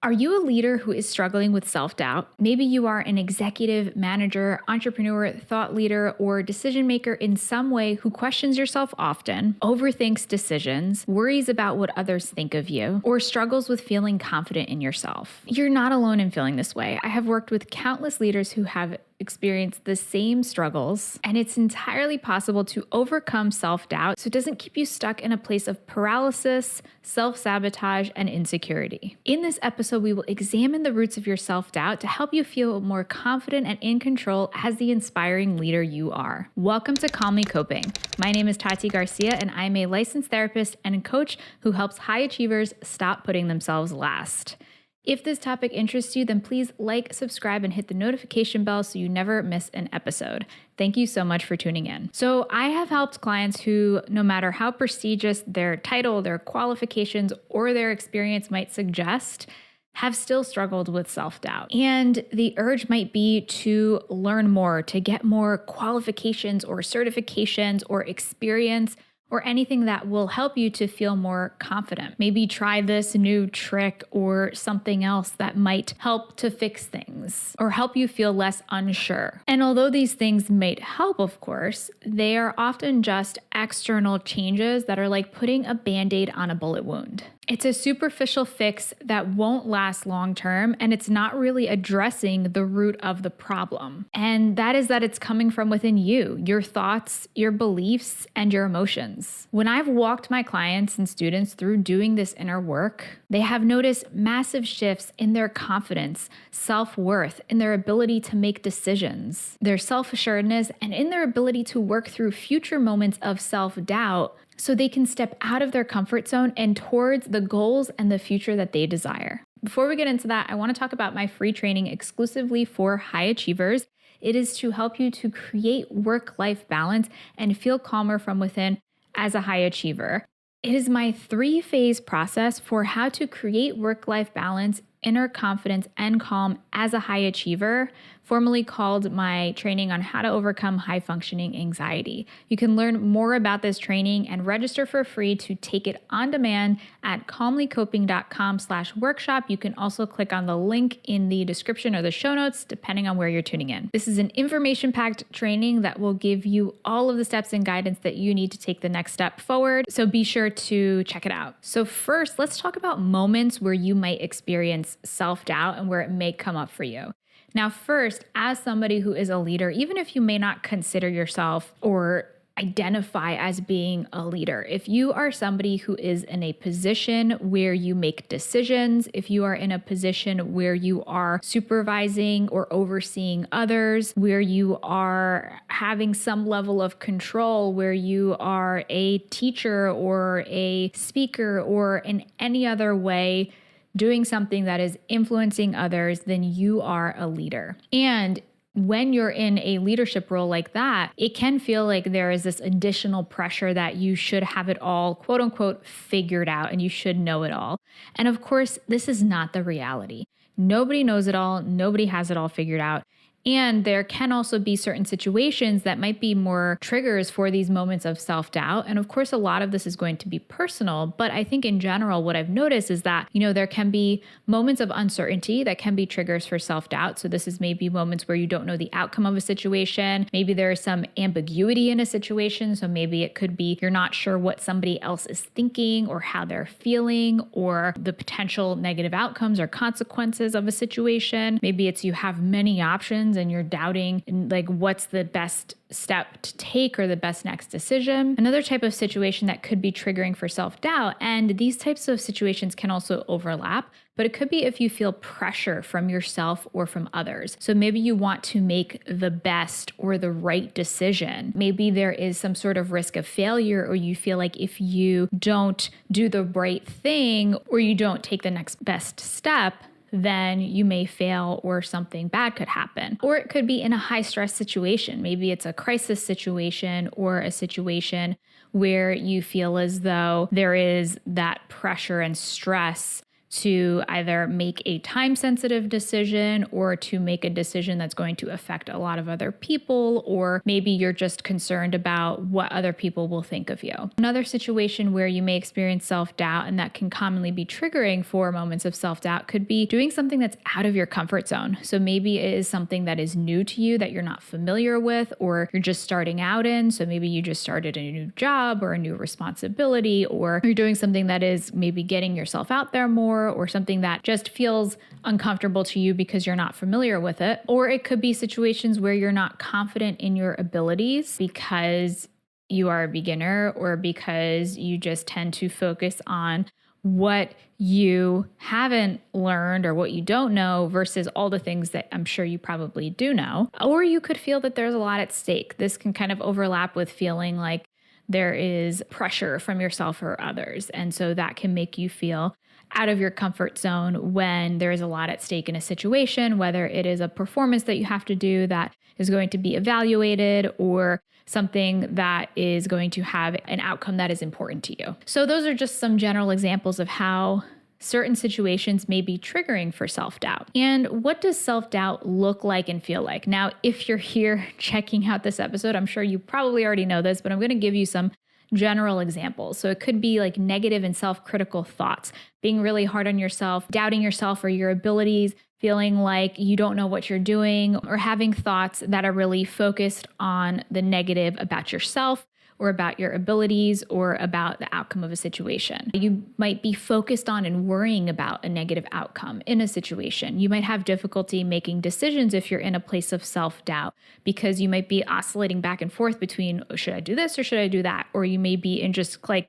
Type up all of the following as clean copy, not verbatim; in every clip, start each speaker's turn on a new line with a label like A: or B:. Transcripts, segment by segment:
A: Are you a leader who is struggling with self-doubt? Maybe you are an executive, manager, entrepreneur, thought leader, or decision maker in some way who questions yourself often, overthinks decisions, worries about what others think of you, or struggles with feeling confident in yourself. You're not alone in feeling this way. I have worked with countless leaders who have experienced the same struggles, and it's entirely possible to overcome self-doubt so it doesn't keep you stuck in a place of paralysis, self-sabotage, and insecurity. In this episode, we will examine the roots of your self-doubt to help you feel more confident and in control as the inspiring leader you are. Welcome to Calmly Coping. My name is Tati Garcia, and I'm a licensed therapist and coach who helps high achievers stop putting themselves last. If this topic interests you, then please like, subscribe, and hit the notification bell so you never miss an episode. Thank you so much for tuning in. So I have helped clients who, no matter how prestigious their title, their qualifications, or their experience might suggest, have still struggled with self-doubt. And the urge might be to learn more, to get more qualifications or certifications or experience, or anything that will help you to feel more confident. Maybe try this new trick or something else that might help to fix things or help you feel less unsure. And although these things might help, of course, they are often just external changes that are like putting a Band-Aid on a bullet wound. It's a superficial fix that won't last long term, and it's not really addressing the root of the problem. And that is that it's coming from within you, your thoughts, your beliefs, and your emotions. When I've walked my clients and students through doing this inner work, they have noticed massive shifts in their confidence, self-worth, in their ability to make decisions, their self-assuredness, and in their ability to work through future moments of self-doubt so they can step out of their comfort zone and towards the goals and the future that they desire. Before we get into that, I want to talk about my free training exclusively for high achievers. It is to help you to create work-life balance and feel calmer from within as a high achiever. It is my 3-phase process for how to create work-life balance, inner confidence, and calm as a high achiever, formerly called my training on how to overcome high-functioning anxiety. You can learn more about this training and register for free to take it on demand at calmlycoping.com/workshop. You can also click on the link in the description or the show notes, depending on where you're tuning in. This is an information-packed training that will give you all of the steps and guidance that you need to take the next step forward, so be sure to check it out. So first, let's talk about moments where you might experience self-doubt and where it may come up for you. Now, first, as somebody who is a leader, even if you may not consider yourself or identify as being a leader, if you are somebody who is in a position where you make decisions, if you are in a position where you are supervising or overseeing others, where you are having some level of control, where you are a teacher or a speaker or in any other way doing something that is influencing others, then you are a leader. And when you're in a leadership role like that, it can feel like there is this additional pressure that you should have it all, quote unquote, figured out, and you should know it all. And of course, this is not the reality. Nobody knows it all. Nobody has it all figured out. And there can also be certain situations that might be more triggers for these moments of self-doubt. And of course, a lot of this is going to be personal. But I think in general, what I've noticed is that, there can be moments of uncertainty that can be triggers for self-doubt. So this is maybe moments where you don't know the outcome of a situation. Maybe there is some ambiguity in a situation. So maybe it could be you're not sure what somebody else is thinking or how they're feeling or the potential negative outcomes or consequences of a situation. Maybe it's you have many options and you're doubting like what's the best step to take or the best next decision. Another type of situation that could be triggering for self-doubt, and these types of situations can also overlap, but it could be if you feel pressure from yourself or from others. So maybe you want to make the best or the right decision. Maybe there is some sort of risk of failure, or you feel like if you don't do the right thing or you don't take the next best step, then you may fail or something bad could happen. Or it could be in a high stress situation. Maybe it's a crisis situation or a situation where you feel as though there is that pressure and stress to either make a time-sensitive decision or to make a decision that's going to affect a lot of other people, or maybe you're just concerned about what other people will think of you. Another situation where you may experience self-doubt, and that can commonly be triggering for moments of self-doubt, could be doing something that's out of your comfort zone. So maybe it is something that is new to you that you're not familiar with, or you're just starting out in. So maybe you just started a new job or a new responsibility, or you're doing something that is maybe getting yourself out there more, or something that just feels uncomfortable to you because you're not familiar with it. Or it could be situations where you're not confident in your abilities because you are a beginner, or because you just tend to focus on what you haven't learned or what you don't know versus all the things that I'm sure you probably do know. Or you could feel that there's a lot at stake. This can kind of overlap with feeling like there is pressure from yourself or others. And so that can make you feel out of your comfort zone when there is a lot at stake in a situation, whether it is a performance that you have to do that is going to be evaluated, or something that is going to have an outcome that is important to you. So those are just some general examples of how certain situations may be triggering for self-doubt. And what does self-doubt look like and feel like? Now, if you're here checking out this episode, I'm sure you probably already know this, but I'm going to give you some general examples. So it could be like negative and self-critical thoughts, being really hard on yourself, doubting yourself or your abilities, feeling like you don't know what you're doing, or having thoughts that are really focused on the negative about yourself or about your abilities or about the outcome of a situation. You might be focused on and worrying about a negative outcome in a situation. You might have difficulty making decisions if you're in a place of self-doubt, because you might be oscillating back and forth between, oh, should I do this or should I do that? Or you may be in just like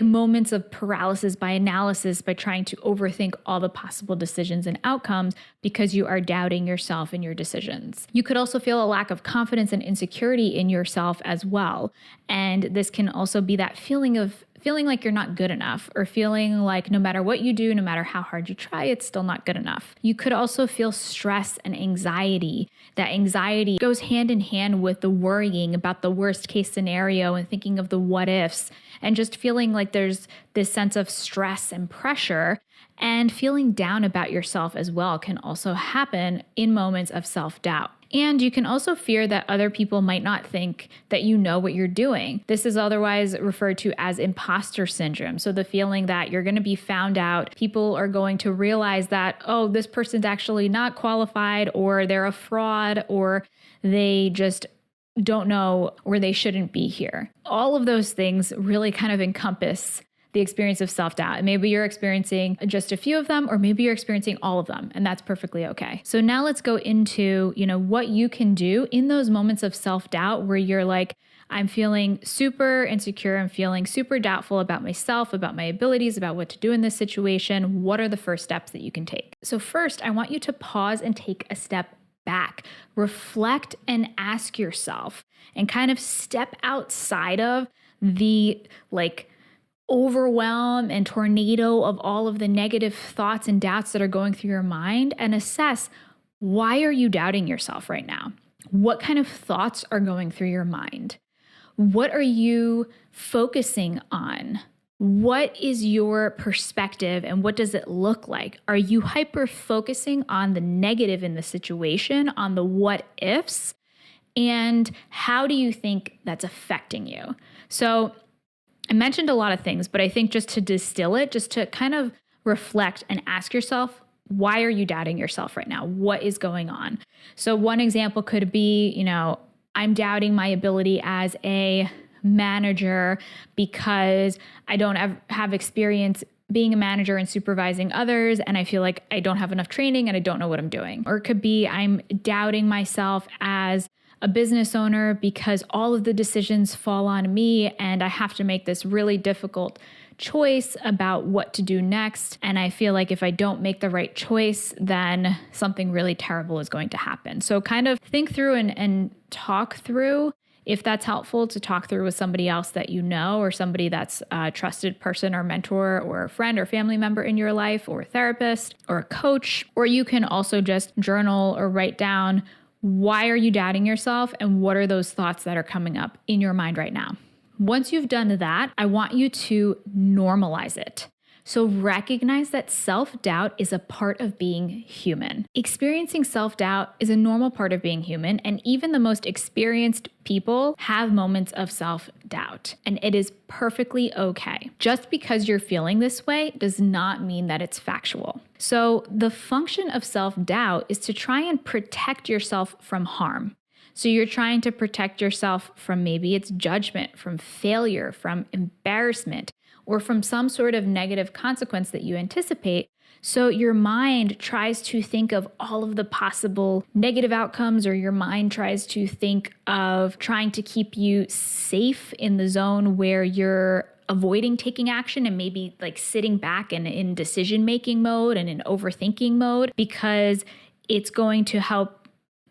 A: moments of paralysis by analysis, by trying to overthink all the possible decisions and outcomes because you are doubting yourself and your decisions. You could also feel a lack of confidence and insecurity in yourself as well. And this can also be that feeling like you're not good enough, or feeling like no matter what you do, no matter how hard you try, it's still not good enough. You could also feel stress and anxiety. That anxiety goes hand in hand with the worrying about the worst case scenario and thinking of the what ifs, and just feeling like there's this sense of stress and pressure. And feeling down about yourself as well can also happen in moments of self-doubt. And you can also fear that other people might not think that you know what you're doing. This is otherwise referred to as imposter syndrome. So the feeling that you're going to be found out, people are going to realize that, oh, this person's actually not qualified, or they're a fraud, or they just don't know, or they shouldn't be here. All of those things really kind of encompass the experience of self-doubt. Maybe you're experiencing just a few of them, or maybe you're experiencing all of them, and that's perfectly okay. So now let's go into, what you can do in those moments of self-doubt where you're like, I'm feeling super insecure, I'm feeling super doubtful about myself, about my abilities, about what to do in this situation. What are the first steps that you can take? So first, I want you to pause and take a step back, reflect and ask yourself, and kind of step outside of the overwhelm and tornado of all of the negative thoughts and doubts that are going through your mind, and assess, why are you doubting yourself right now? What kind of thoughts are going through your mind? What are you focusing on? What is your perspective and what does it look like? Are you hyper focusing on the negative in the situation, on the what ifs? And how do you think that's affecting you? So I mentioned a lot of things, but I think just to distill it, just to kind of reflect and ask yourself, why are you doubting yourself right now? What is going on? So one example could be, I'm doubting my ability as a manager because I don't have experience being a manager and supervising others, and I feel like I don't have enough training and I don't know what I'm doing. Or it could be, I'm doubting myself as a business owner because all of the decisions fall on me and I have to make this really difficult choice about what to do next. And I feel like if I don't make the right choice, then something really terrible is going to happen. So kind of think through and talk through, if that's helpful, to talk through with somebody else that you know, or somebody that's a trusted person or mentor or a friend or family member in your life, or a therapist or a coach. Or you can also just journal or write down, why are you doubting yourself and what are those thoughts that are coming up in your mind right now? Once you've done that, I want you to normalize it. So recognize that self-doubt is a part of being human. Experiencing self-doubt is a normal part of being human, and even the most experienced people have moments of self-doubt, and it is perfectly okay. Just because you're feeling this way does not mean that it's factual. So the function of self-doubt is to try and protect yourself from harm. So you're trying to protect yourself from maybe it's judgment, from failure, from embarrassment, or from some sort of negative consequence that you anticipate. So your mind tries to think of all of the possible negative outcomes, or your mind tries to think of trying to keep you safe in the zone where you're avoiding taking action and maybe like sitting back and in decision-making mode and in overthinking mode, because it's going to help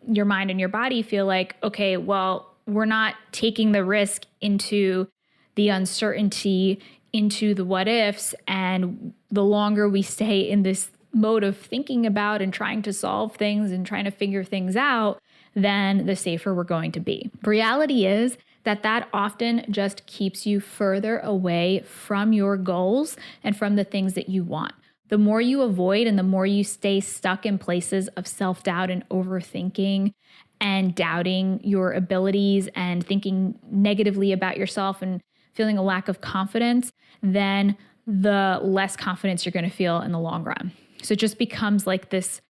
A: your mind and your body feel like, okay, well, we're not taking the risk into the uncertainty, into the what ifs. And the longer we stay in this mode of thinking about and trying to solve things and trying to figure things out, then the safer we're going to be. The reality is that often just keeps you further away from your goals and from the things that you want. The more you avoid and the more you stay stuck in places of self-doubt and overthinking and doubting your abilities and thinking negatively about yourself and feeling a lack of confidence, then the less confidence you're going to feel in the long run. So it just becomes like this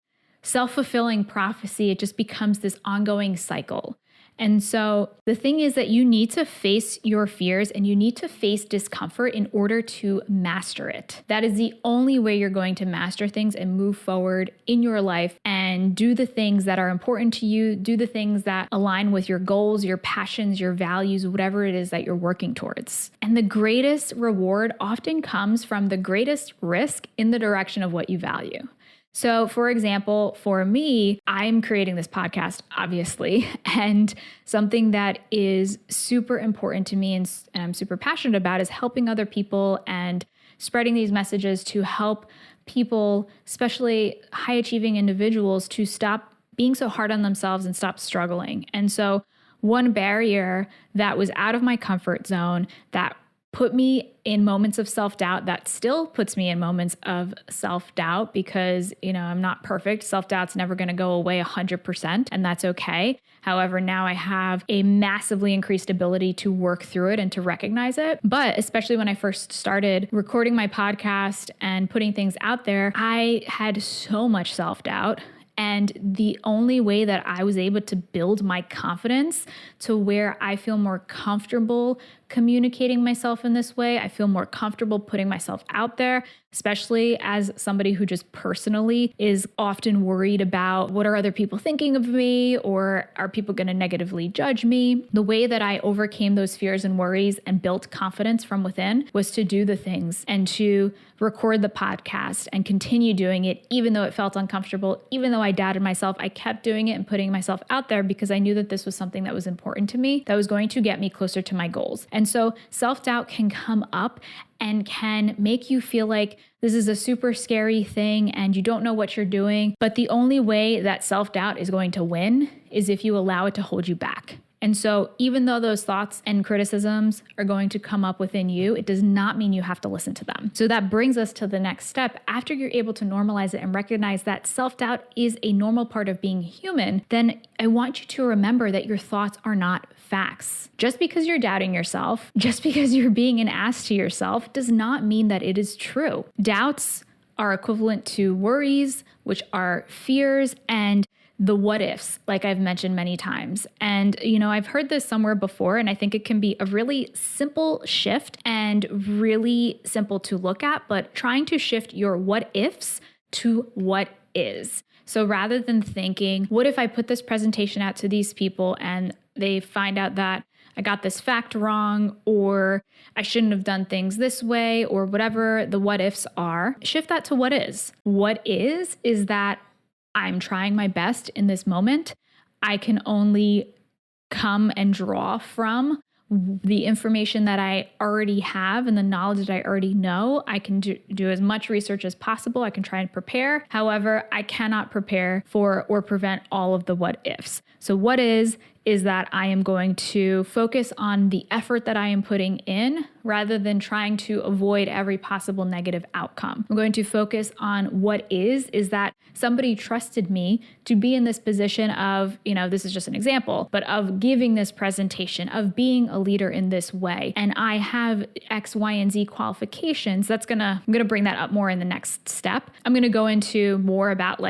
A: self-fulfilling prophecy. It just becomes this ongoing cycle. And so the thing is that you need to face your fears and you need to face discomfort in order to master it. That is the only way you're going to master things and move forward in your life and do the things that are important to you, do the things that align with your goals, your passions, your values, whatever it is that you're working towards. And the greatest reward often comes from the greatest risk in the direction of what you value. So for example, for me, I'm creating this podcast, obviously, and something that is super important to me and I'm super passionate about is helping other people and spreading these messages to help people, especially high achieving individuals, to stop being so hard on themselves and stop struggling. And so one barrier that was out of my comfort zone that put me in moments of self-doubt, that still puts me in moments of self-doubt because, I'm not perfect. Self-doubt's never going to go away 100%, and that's okay. However, now I have a massively increased ability to work through it and to recognize it. But especially when I first started recording my podcast and putting things out there, I had so much self-doubt. And the only way that I was able to build my confidence to where I feel more comfortable communicating myself in this way, I feel more comfortable putting myself out there, especially as somebody who just personally is often worried about what are other people thinking of me, or are people going to negatively judge me? The way that I overcame those fears and worries and built confidence from within was to do the things and to record the podcast and continue doing it, even though it felt uncomfortable, even though I doubted myself. I kept doing it and putting myself out there because I knew that this was something that was important to me, that was going to get me closer to my goals. And so self-doubt can come up and can make you feel like this is a super scary thing and you don't know what you're doing. But the only way that self-doubt is going to win is if you allow it to hold you back. And so even though those thoughts and criticisms are going to come up within you, it does not mean you have to listen to them. So that brings us to the next step. After you're able to normalize it and recognize that self-doubt is a normal part of being human, then I want you to remember that your thoughts are not facts. Just because you're doubting yourself, just because you're being an ass to yourself, does not mean that it is true. Doubts are equivalent to worries, which are fears, and the what ifs, like I've mentioned many times. And, I've heard this somewhere before, and I think it can be a really simple shift and really simple to look at, but trying to shift your what ifs to what is. So rather than thinking, what if I put this presentation out to these people and they find out that I got this fact wrong, or I shouldn't have done things this way, or whatever the what ifs are, shift that to what is. What is that I'm trying my best in this moment. I can only come and draw from the information that I already have and the knowledge that I already know. I can do as much research as possible. I can try and prepare. However, I cannot prepare for or prevent all of the what ifs. So what is is that I am going to focus on the effort that I am putting in rather than trying to avoid every possible negative outcome. I'm going to focus on what is that somebody trusted me to be in this position of, this is just an example, but of giving this presentation, of being a leader in this way. And I have X, Y, and Z qualifications. I'm going to bring that up more in the next step. I'm going to go into more about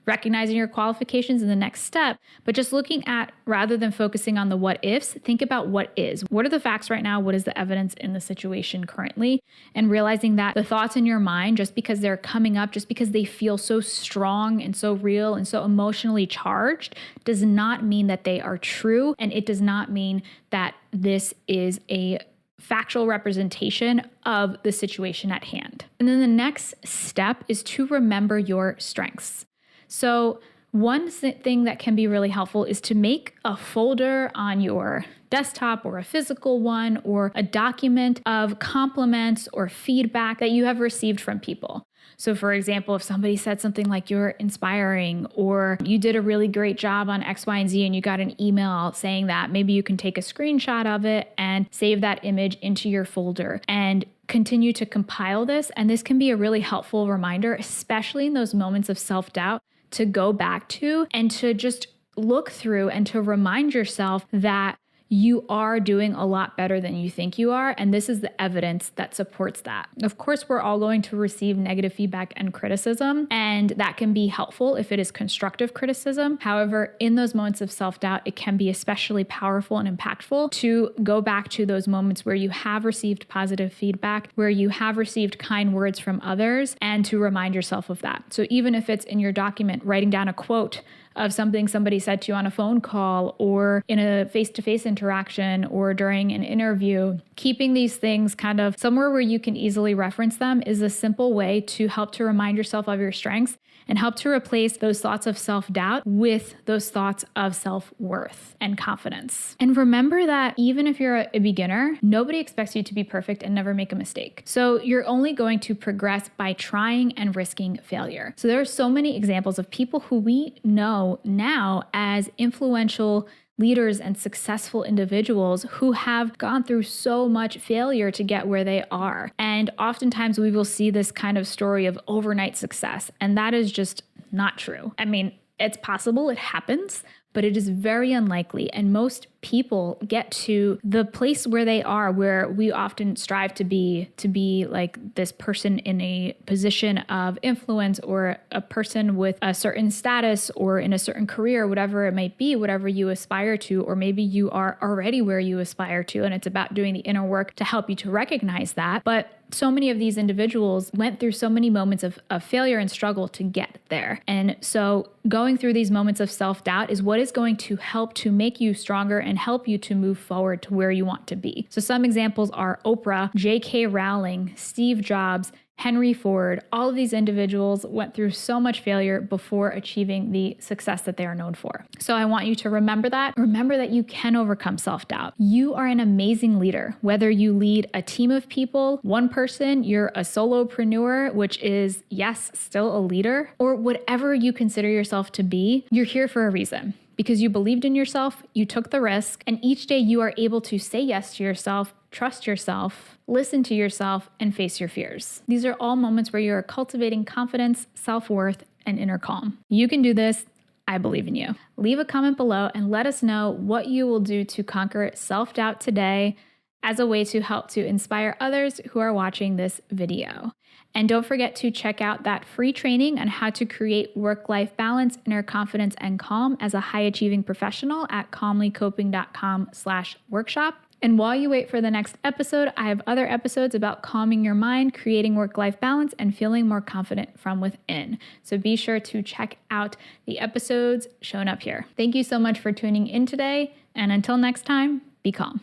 A: recognizing your qualifications in the next step, but just looking at, rather than focusing on the what ifs, think about what is. What are the facts right now? What is the evidence in the situation currently? And realizing that the thoughts in your mind, just because they're coming up, just because they feel so strong and so real and so emotionally charged, does not mean that they are true. And it does not mean that this is a factual representation of the situation at hand. And then the next step is to remember your strengths. So one thing that can be really helpful is to make a folder on your desktop or a physical one or a document of compliments or feedback that you have received from people. So for example, if somebody said something like you're inspiring or you did a really great job on X, Y, and Z and you got an email saying that, maybe you can take a screenshot of it and save that image into your folder and continue to compile this. And this can be a really helpful reminder, especially in those moments of self-doubt, to go back to and to just look through and to remind yourself that you are doing a lot better than you think you are. And this is the evidence that supports that. Of course, we're all going to receive negative feedback and criticism, and that can be helpful if it is constructive criticism. However, in those moments of self-doubt, it can be especially powerful and impactful to go back to those moments where you have received positive feedback, where you have received kind words from others, and to remind yourself of that. So even if it's in your document, writing down a quote of something somebody said to you on a phone call or in a face-to-face interaction or during an interview, keeping these things kind of somewhere where you can easily reference them is a simple way to help to remind yourself of your strengths and help to replace those thoughts of self-doubt with those thoughts of self-worth and confidence. And remember that even if you're a beginner, nobody expects you to be perfect and never make a mistake. So you're only going to progress by trying and risking failure. So there are so many examples of people who we know now as influential leaders and successful individuals who have gone through so much failure to get where they are. And oftentimes we will see this kind of story of overnight success, and that is just not true. I mean, it's possible, it happens, but it is very unlikely. And most people get to the place where they are, where we often strive to be like this person in a position of influence or a person with a certain status or in a certain career, whatever it might be, whatever you aspire to, or maybe you are already where you aspire to. And it's about doing the inner work to help you to recognize that. But so many of these individuals went through so many moments of failure and struggle to get there. And so going through these moments of self-doubt is what is going to help to make you stronger and help you to move forward to where you want to be. So some examples are Oprah, J.K. Rowling, Steve Jobs, Henry Ford. All of these individuals went through so much failure before achieving the success that they are known for. So I want you to remember that. Remember that you can overcome self-doubt. You are an amazing leader. Whether you lead a team of people, one person, you're a solopreneur, which is, yes, still a leader, or whatever you consider yourself to be, you're here for a reason. Because you believed in yourself, you took the risk, and each day you are able to say yes to yourself, trust yourself, listen to yourself, and face your fears. These are all moments where you are cultivating confidence, self-worth, and inner calm. You can do this. I believe in you. Leave a comment below and let us know what you will do to conquer self-doubt today as a way to help to inspire others who are watching this video. And don't forget to check out that free training on how to create work-life balance, inner confidence, and calm as a high-achieving professional at calmlycoping.com/workshop. And while you wait for the next episode, I have other episodes about calming your mind, creating work-life balance, and feeling more confident from within. So be sure to check out the episodes shown up here. Thank you so much for tuning in today. And until next time, be calm.